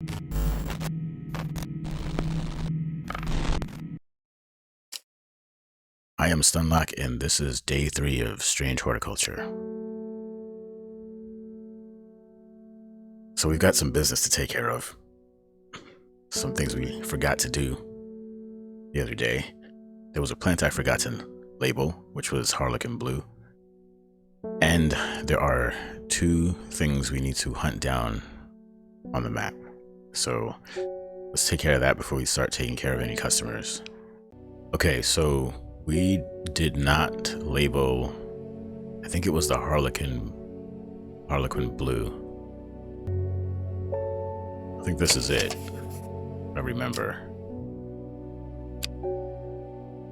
I am Stunlock, and this is day 3 of Strange Horticulture. So we've got some business to take care of. Some things we forgot to do the other day. There was a plant I forgot to label, which was Harlequin Blue. And there are 2 things we need to hunt down on the map. So let's take care of that before we start taking care of any customers. Okay, so we did not label, I think it was the Harlequin Blue. I think this is it, I remember.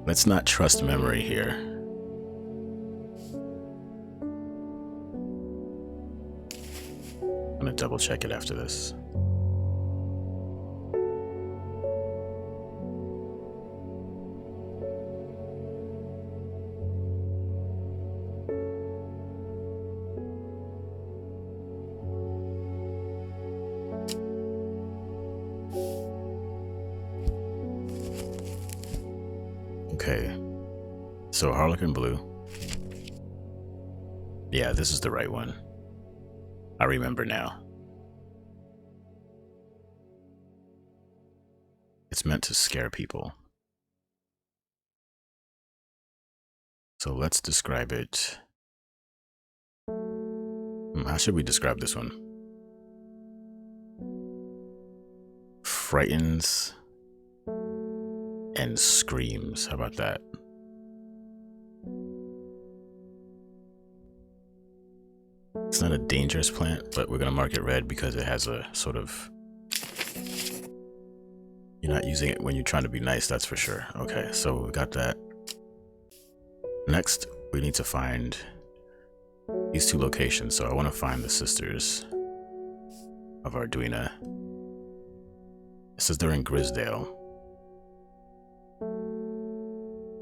Let's not trust memory here. I'm gonna double check it after this. Okay, so Harlequin Blue. Yeah, this is the right one. I remember now. It's meant to scare people. So let's describe it. How should we describe this one? Frightens and screams. How about that? It's not a dangerous plant, but we're gonna mark it red because it has a sort of... You're not using it when you're trying to be nice, that's for sure. Okay, so we got that. Next, we need to find these 2 locations. So I want to find the sisters of Arduina. It says they're in Grisdale,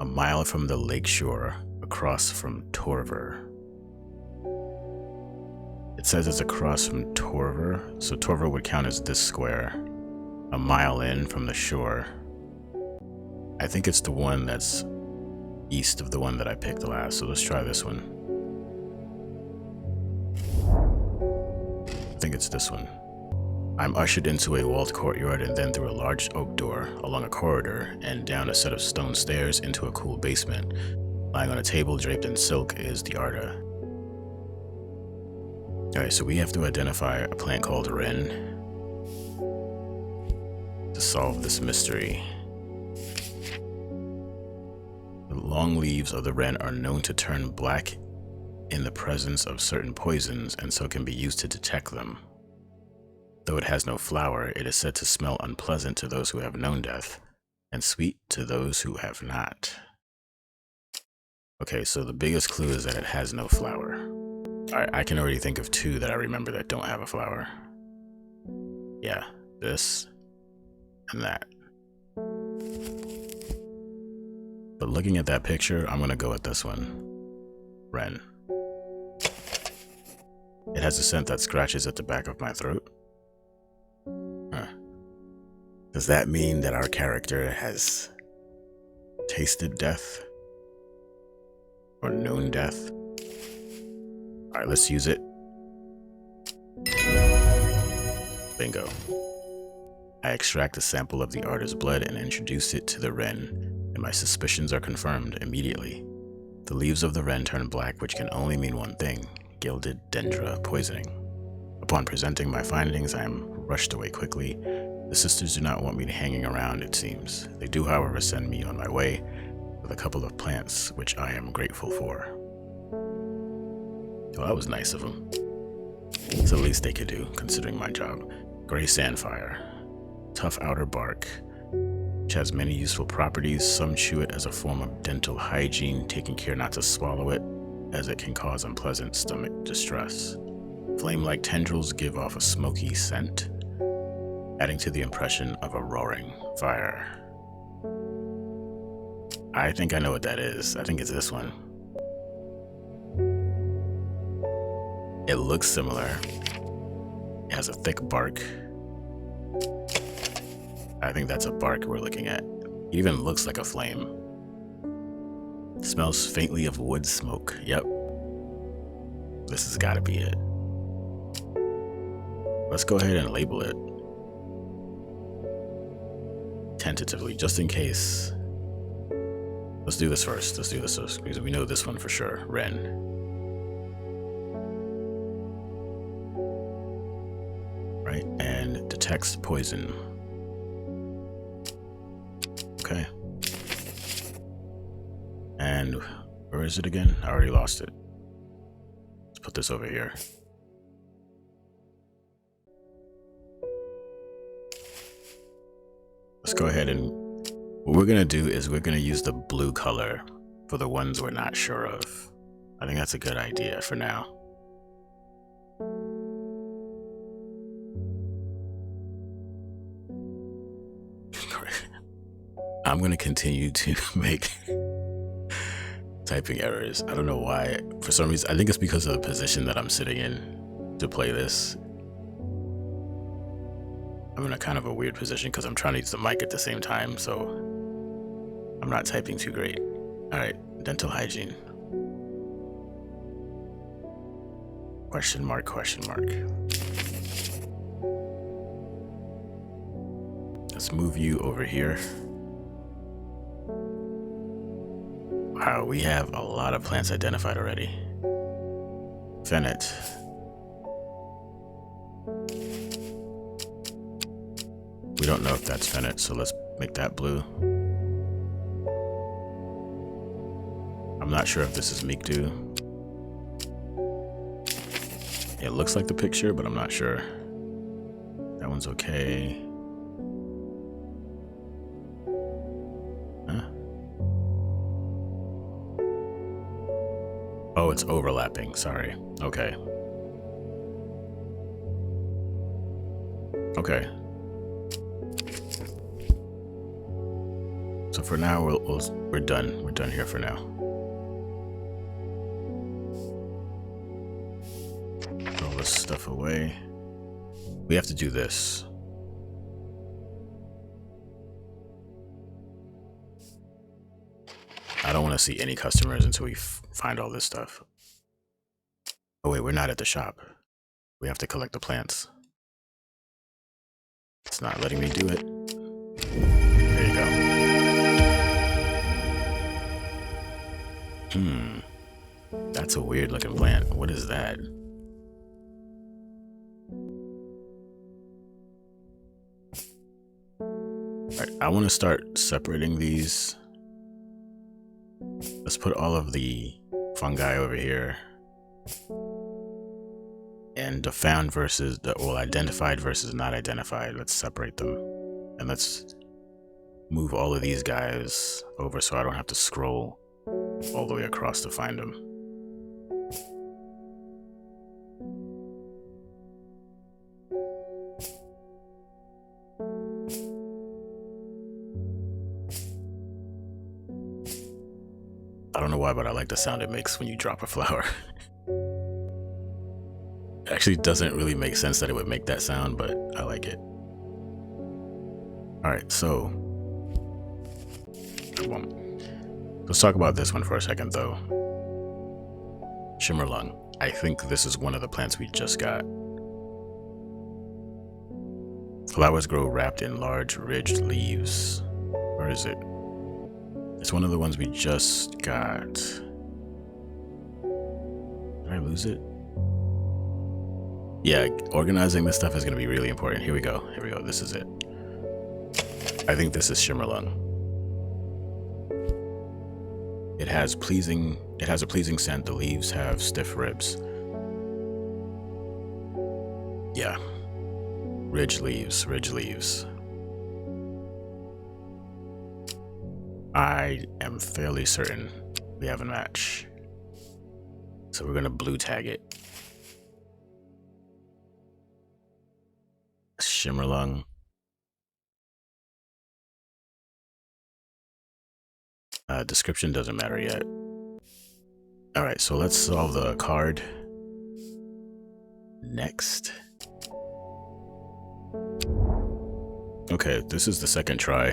a mile from the lakeshore, across from Torver. It says it's across from Torver, so Torver would count as this square, a mile in from the shore. I think it's the one that's east of the one that I picked last, so let's try this one. I think it's this one. I'm ushered into a walled courtyard and then through a large oak door, along a corridor, and down a set of stone stairs into a cool basement. Lying on a table draped in silk is the Arda. Alright, so we have to identify a plant called Wren to solve this mystery. The long leaves of the wren are known to turn black in the presence of certain poisons, and so can be used to detect them. Though it has no flower, it is said to smell unpleasant to those who have known death, and sweet to those who have not. Okay, so the biggest clue is that it has no flower. I can already think of 2 that I remember that don't have a flower. Yeah, this and that. But looking at that picture, I'm gonna go with this one. Wren. It has a scent that scratches at the back of my throat. Huh. Does that mean that our character has tasted death? Or known death? Alright, let's use it. Bingo. I extract a sample of the Arda's blood and introduce it to the wren, and my suspicions are confirmed immediately. The leaves of the wren turn black, which can only mean one thing: gilded dendra poisoning. Upon presenting my findings, I am rushed away quickly. The sisters do not want me hanging around, it seems. They do, however, send me on my way with a couple of plants, which I am grateful for. Well, that was nice of them. It's the least they could do, considering my job. Gray sandfire. Tough outer bark, which has many useful properties. Some chew it as a form of dental hygiene, taking care not to swallow it, as it can cause unpleasant stomach distress. Flame-like tendrils give off a smoky scent, adding to the impression of a roaring fire. I think I know what that is. I think it's this one. It looks similar. It has a thick bark, I think that's a bark we're looking at. It even looks like a flame. Smells faintly of wood smoke. Yep. This has got to be it. Let's go ahead and label it. Tentatively, just in case. Let's do this first. Let's do this first, because we know this one for sure. Wren. Right, and detects poison. Okay. And where is it again? I already lost it. Let's put this over here. Let's go ahead and what we're gonna do is we're gonna use the blue color for the ones we're not sure of. I think that's a good idea for now. I'm gonna continue to make typing errors. I don't know why. For some reason, I think it's because of the position that I'm sitting in to play this. I'm in a kind of a weird position because I'm trying to use the mic at the same time, so I'm not typing too great. All right, dental hygiene. Question mark, question mark. Let's move you over here. Wow, we have a lot of plants identified already. Fennet. We don't know if that's Fennet, so let's make that blue. I'm not sure if this is Mikdu. It looks like the picture, but I'm not sure. That one's okay. Huh? Oh, it's overlapping. Sorry. Okay. Okay. So for now, we're done. We're done here for now. Throw all this stuff away. We have to do this. I don't want to see any customers until we find all this stuff. Oh wait, we're not at the shop. We have to collect the plants. It's not letting me do it. There you go. That's a weird looking plant. What is that? Alright, I want to start separating these. Let's put all of the fungi over here. And the found versus the identified versus not identified. Let's separate them. And let's move all of these guys over so I don't have to scroll all the way across to find them. I don't know why, but I like the sound it makes when you drop a flower. It actually doesn't really make sense that it would make that sound, but I like it. Alright, so let's talk about this one for a second though. Shimmerlung. I think this is one of the plants we just got. Flowers grow wrapped in large ridged leaves. Where is it? It's one of the ones we just got. Did I lose it? Yeah, organizing this stuff is going to be really important. Here we go. Here we go. This is it. I think this is Shimmerlung. It has a pleasing scent. The leaves have stiff ribs. Yeah. Ridge leaves, ridge leaves. I am fairly certain we have a match. So we're gonna blue tag it. Shimmerlung. Description doesn't matter yet. All right, so let's solve the card next. Okay, this is the second try.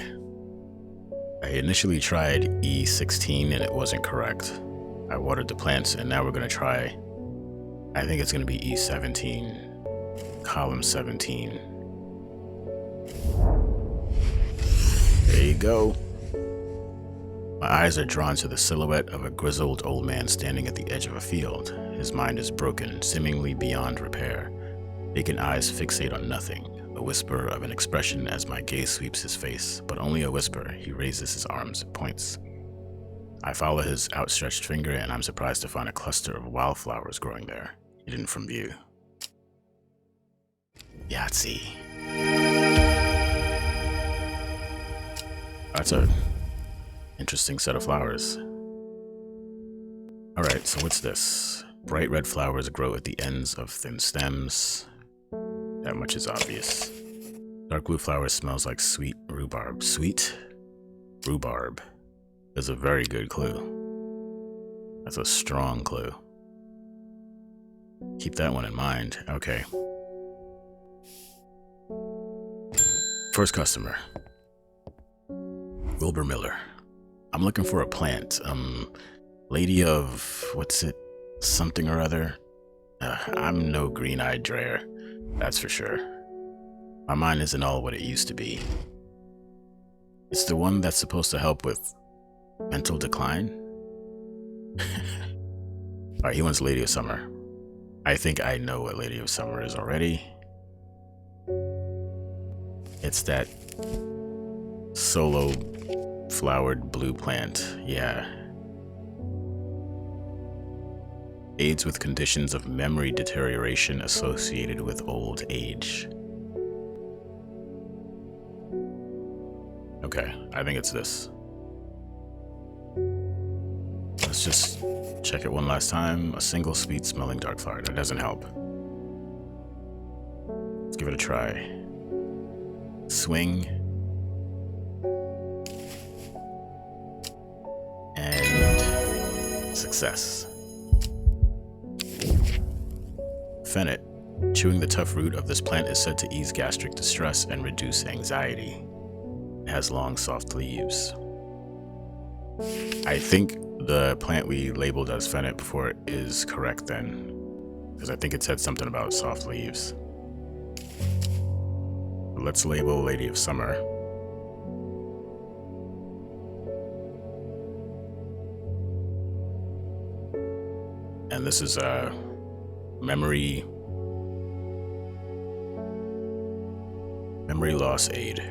I initially tried E16 and it wasn't correct. I watered the plants and now we're going to try, I think it's going to be E17, column 17. There you go. My eyes are drawn to the silhouette of a grizzled old man standing at the edge of a field. His mind is broken, seemingly beyond repair. Vacant eyes fixate on nothing. A whisper of an expression as my gaze sweeps his face, but only a whisper. He raises his arms and points. I follow his outstretched finger and I'm surprised to find a cluster of wildflowers growing there, hidden from view. Yahtzee. That's a interesting set of flowers. Alright, so what's this? Bright red flowers grow at the ends of thin stems. That much is obvious. Dark blue flower smells like sweet rhubarb. Sweet rhubarb is a very good clue. That's a strong clue. Keep that one in mind. Okay. First customer. Wilbur Miller. I'm looking for a plant. Lady of, what's it? Something or other. I'm no green-eyed dreyer, that's for sure. My mind isn't all what it used to be. It's the one that's supposed to help with mental decline? Alright, he wants Lady of Summer. I think I know what Lady of Summer is already. It's that solo flowered blue plant, yeah. Aids with conditions of memory deterioration associated with old age. Okay, I think it's this. Let's just check it one last time. A single sweet smelling dark flower. That doesn't help. Let's give it a try. Swing. And success. Fennel. Chewing the tough root of this plant is said to ease gastric distress and reduce anxiety. It has long, soft leaves. I think the plant we labeled as fennel before is correct then, because I think it said something about soft leaves. Let's label Lady of Summer. And this is a memory loss aid.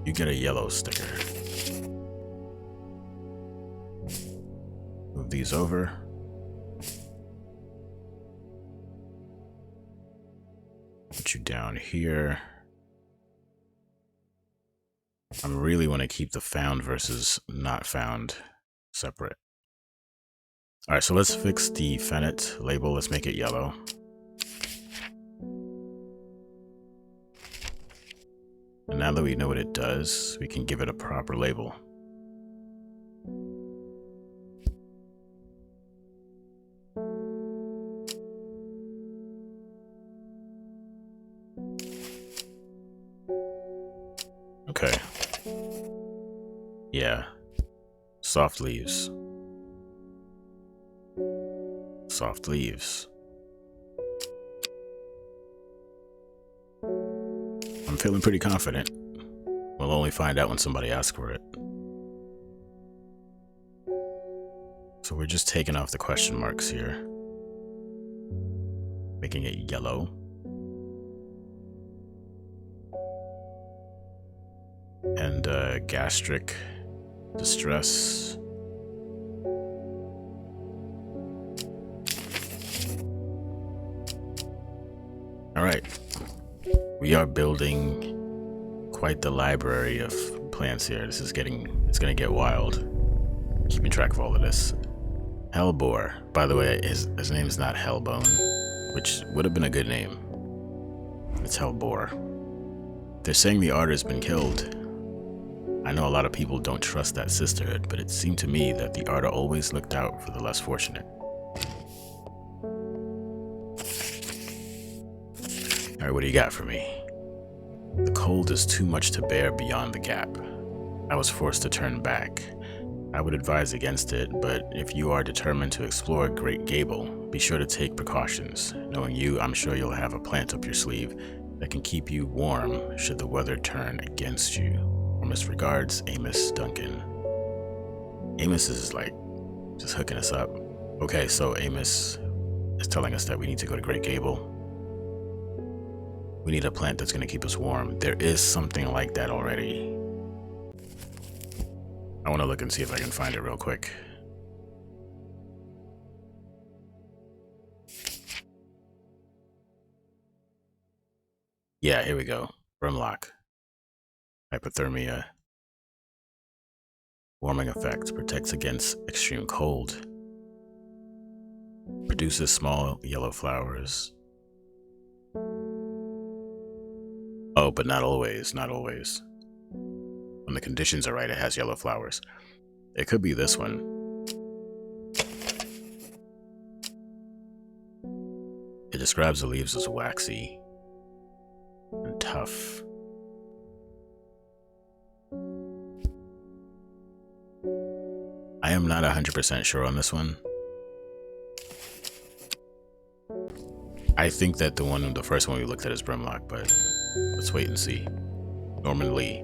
You get a yellow sticker. Move these over. Put you down here. I really want to keep the found versus not found separate. Alright, so let's fix the fennel label. Let's make it yellow. And now that we know what it does, we can give it a proper label. Okay. Yeah. Soft leaves. Soft leaves. I'm feeling pretty confident. We'll only find out when somebody asks for it. So we're just taking off the question marks here. Making it yellow. And gastric distress. All right. We are building quite the library of plants here. It's gonna get wild. Keeping track of all of this. Hellbore. By the way, his name's not Hellbone, which would have been a good name. It's Hellbore. They're saying the artist has been killed. I know a lot of people don't trust that sisterhood, but it seemed to me that the artist always looked out for the less fortunate. Alright, what do you got for me? The cold is too much to bear beyond the gap. I was forced to turn back. I would advise against it, but if you are determined to explore Great Gable, be sure to take precautions. Knowing you, I'm sure you'll have a plant up your sleeve that can keep you warm should the weather turn against you. Warmest regards, Amos Duncan. Amos is like just hooking us up. Okay, so Amos is telling us that we need to go to Great Gable. We need a plant that's going to keep us warm. There is something like that already. I want to look and see if I can find it real quick. Yeah, here we go. Stunlock. Hypothermia. Warming effect. Protects against extreme cold. Produces small yellow flowers. Oh, but not always, not always. When the conditions are right, it has yellow flowers. It could be this one. It describes the leaves as waxy and tough. I am not 100% sure on this one. I think that the first one we looked at is Brimlock, but let's wait and see. Norman Lee.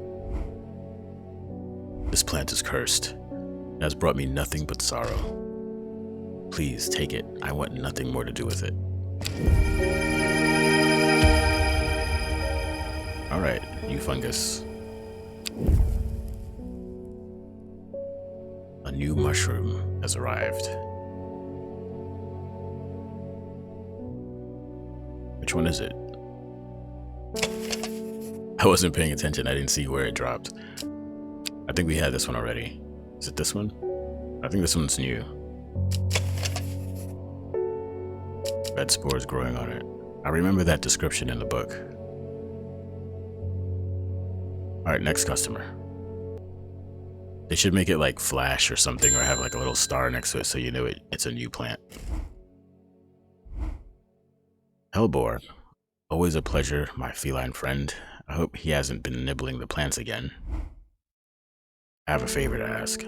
This plant is cursed. It has brought me nothing but sorrow. Please take it. I want nothing more to do with it. Alright, new fungus. A new mushroom has arrived. Which one is it? I wasn't paying attention. I didn't see where it dropped. I think we had this one already. Is it this one? I think this one's new. Red spores growing on it. I remember that description in the book. Alright, next customer. They should make it like flash or something, or have like a little star next to it so you know it's a new plant. Hellbore. Always a pleasure, my feline friend. I hope he hasn't been nibbling the plants again. I have a favor to ask.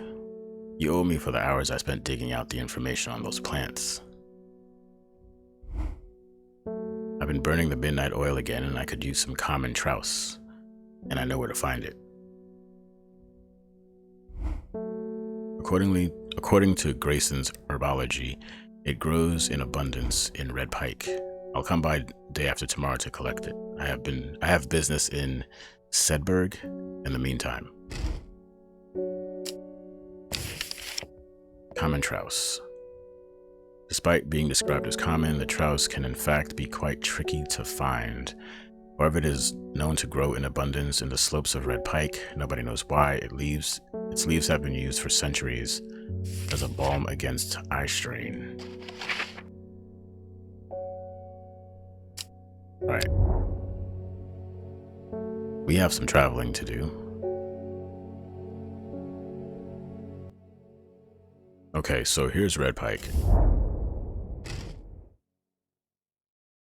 You owe me for the hours I spent digging out the information on those plants. I've been burning the midnight oil again, and I could use some common trowse, and I know where to find it. According to Grayson's herbology, it grows in abundance in Red Pike. I'll come by day after tomorrow to collect it. I have business in Sedberg in the meantime. Common trowse. Despite being described as common, the trowse can in fact be quite tricky to find. However, it is known to grow in abundance in the slopes of Red Pike. Nobody knows why. Its leaves have been used for centuries as a balm against eye strain. Alright. We have some traveling to do. Okay, so here's Red Pike.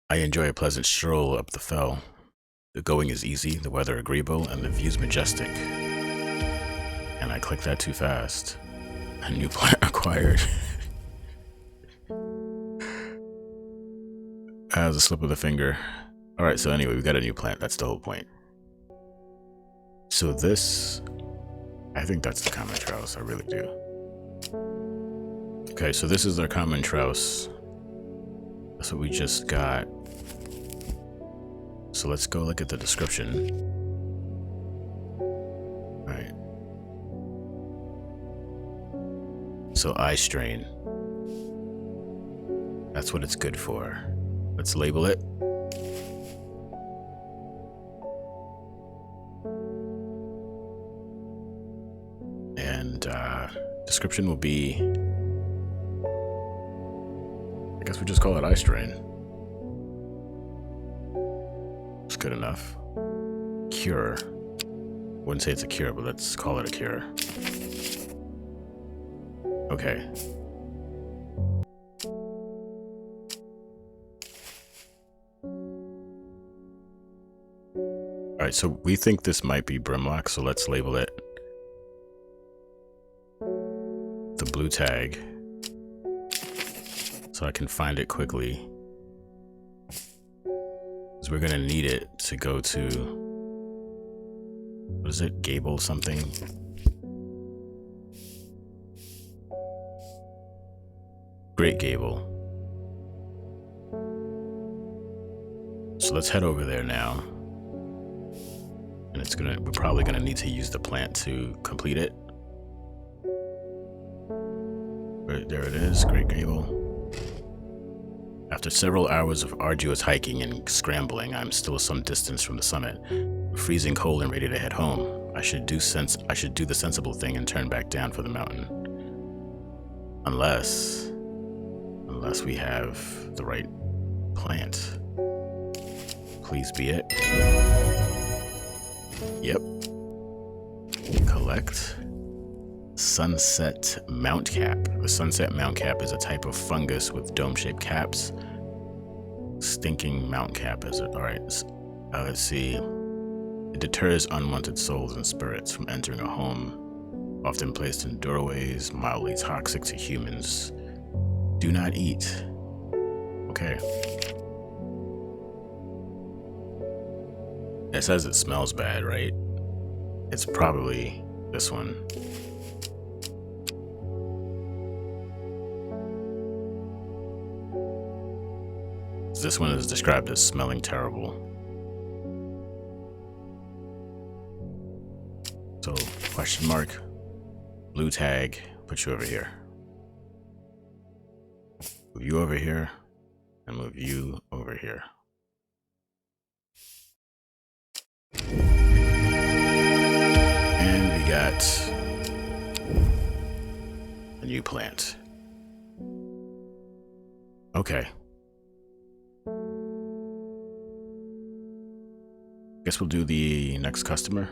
I enjoy a pleasant stroll up the fell. The going is easy, the weather agreeable, and the view's majestic. And I clicked that too fast. A new plant acquired. As a slip of the finger. Alright, so anyway, we got a new plant. That's the whole point. So this, I think that's the common trowse. I really do. Okay, so this is our common trowse. That's what we just got. So let's go look at the description. Alright. So eye strain. That's what it's good for. Let's label it. And description will be, I guess we just call it eye strain. It's good enough. Cure. Wouldn't say it's a cure, but let's call it a cure. Okay. Alright, so we think this might be Brimlock, so let's label it the blue tag so I can find it quickly. Because we're gonna need it to go to, what is it, Gable something? Great Gable. So let's head over there now. And we're probably gonna need to use the plant to complete it. Right there it is, Great Gable. After several hours of arduous hiking and scrambling, I'm still some distance from the summit. I'm freezing cold and ready to head home. I should do the sensible thing and turn back down for the mountain. Unless we have the right plant. Please be it. Yep. Collect. Sunset mount cap. The sunset mount cap is a type of fungus with dome-shaped caps. Stinking mount cap is it? Alright, let's see. It deters unwanted souls and spirits from entering a home, often placed in doorways, mildly toxic to humans. Do not eat. Okay. It says it smells bad, right? It's probably this one. This one is described as smelling terrible. So, question mark, blue tag, put you over here. Move you over here, and move you over here. And we got a new plant. Okay. Guess we'll do the next customer.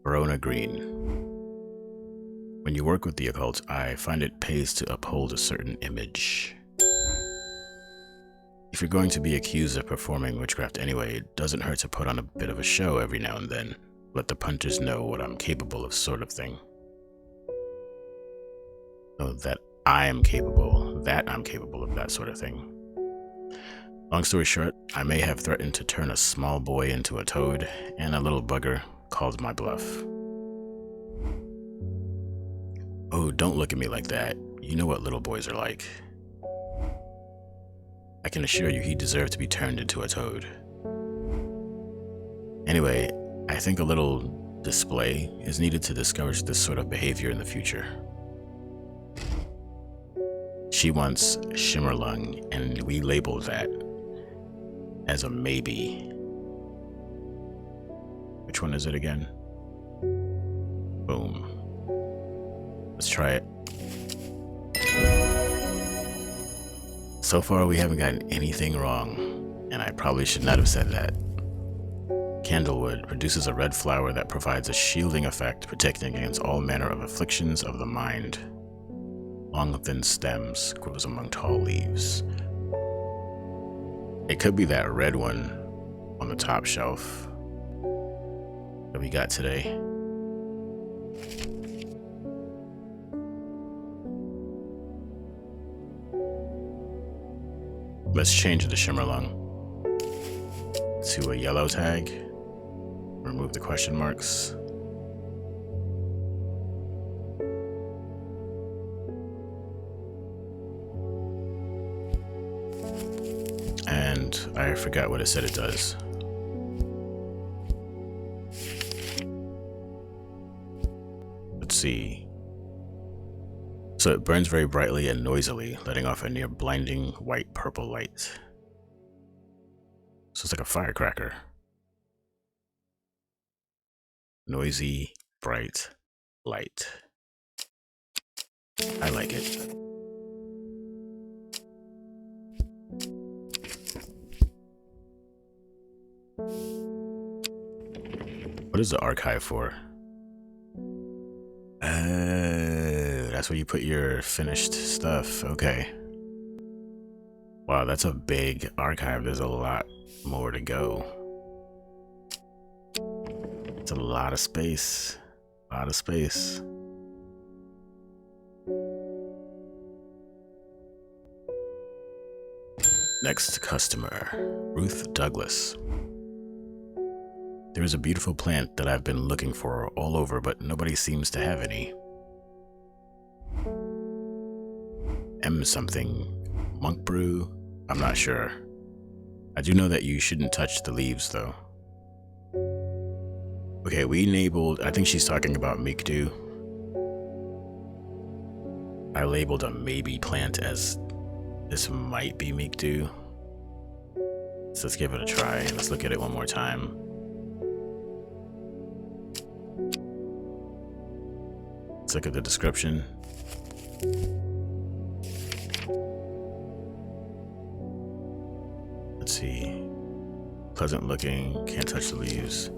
Verona Green. When you work with the occult, I find it pays to uphold a certain image. If you're going to be accused of performing witchcraft anyway, it doesn't hurt to put on a bit of a show every now and then. Let the punters know what I'm capable of, sort of thing. Know that I'm capable of that sort of thing. Long story short, I may have threatened to turn a small boy into a toad, and a little bugger called my bluff. Oh, don't look at me like that. You know what little boys are like. I can assure you he deserved to be turned into a toad. Anyway, I think a little display is needed to discourage this sort of behavior in the future. She wants Shimmerlung, and we label that as a maybe. Which one is it again? Boom. Let's try it. So far, we haven't gotten anything wrong, and I probably should not have said that. Candlewood produces a red flower that provides a shielding effect, protecting against all manner of afflictions of the mind. Long, thin stems grows among tall leaves. It could be that red one on the top shelf that we got today. Let's change the Shimmerlung to a yellow tag. Remove the question marks. And I forgot what it said it does. Let's see. So it burns very brightly and noisily, letting off a near blinding white-purple light. So it's like a firecracker. Noisy, bright light. I like it. What is the archive for? That's where you put your finished stuff. Okay. Wow, that's a big archive. There's a lot more to go. It's a lot of space. A lot of space. Next customer, Ruth Douglas. There is a beautiful plant that I've been looking for all over, but nobody seems to have any. M something. Monk brew? I'm not sure. I do know that you shouldn't touch the leaves, though. Okay, we enabled... I think she's talking about Mikdu. I labeled a maybe plant as... this might be Mikdu. So let's give it a try. Let's look at it one more time. Let's look at the description. Let's see. Pleasant looking, can't touch the leaves.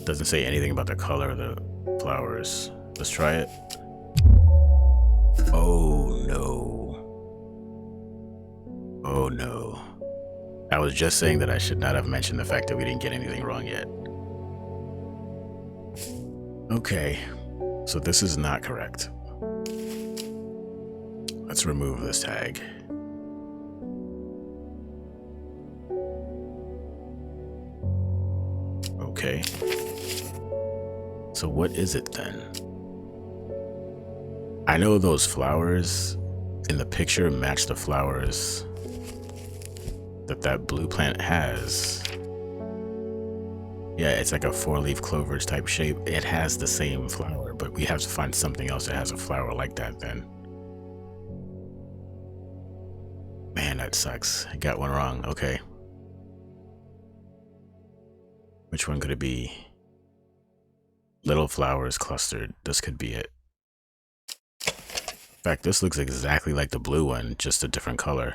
Doesn't say anything about the color of the flowers. Let's try it. Oh no. Oh no. I was just saying that I should not have mentioned the fact that we didn't get anything wrong yet. Okay, so this is not correct. Let's remove this tag. Okay. So what is it then? I know those flowers in the picture match the flowers that blue plant has. Yeah, it's like a 4-leaf clovers type shape. It has the same flower, but we have to find something else that has a flower like that then. Man, that sucks. I got one wrong. Okay. Which one could it be? Little flowers clustered. This could be it. In fact, this looks exactly like the blue one, just a different color.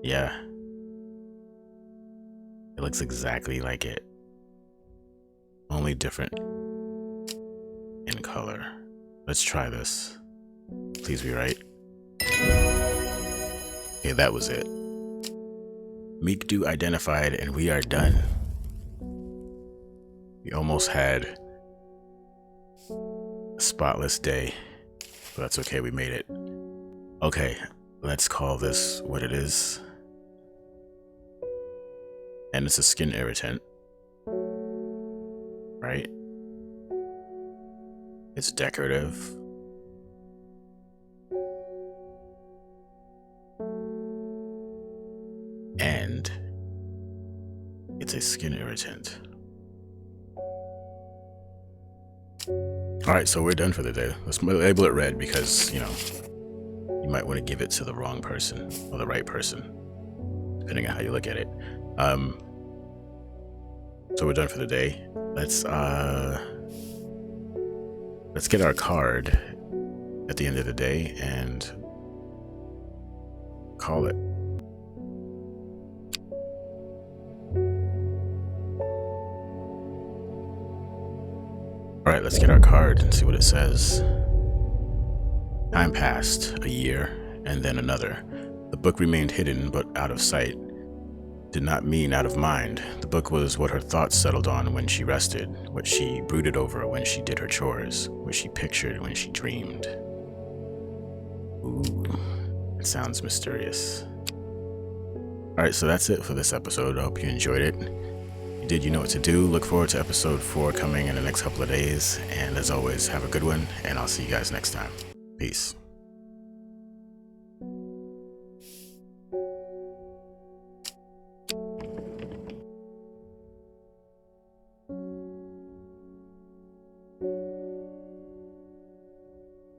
Yeah. It looks exactly like it. Only different in color. Let's try this. Please be right. Okay, that was it. Mikdu identified, and we are done. We almost had a spotless day, but that's okay, we made it. Okay, let's call this what it is. And it's a skin irritant, right? It's decorative. And it's a skin irritant. Alright, so we're done for the day. Let's label it red because, you know, you might want to give it to the wrong person or the right person, depending on how you look at it. So we're done for the day. Let's get our card at the end of the day and call it. All right, let's get our card and see what it says. Time passed, a year, and then another. The book remained hidden but out of sight. Did not mean out of mind. The book was what her thoughts settled on when she rested, what she brooded over when she did her chores, what she pictured when she dreamed. Ooh, it sounds mysterious. Alright, so that's it for this episode. I hope you enjoyed it. If you did, you know what to do. Look forward to episode 4 coming in the next couple of days. And as always, have a good one, and I'll see you guys next time. Peace.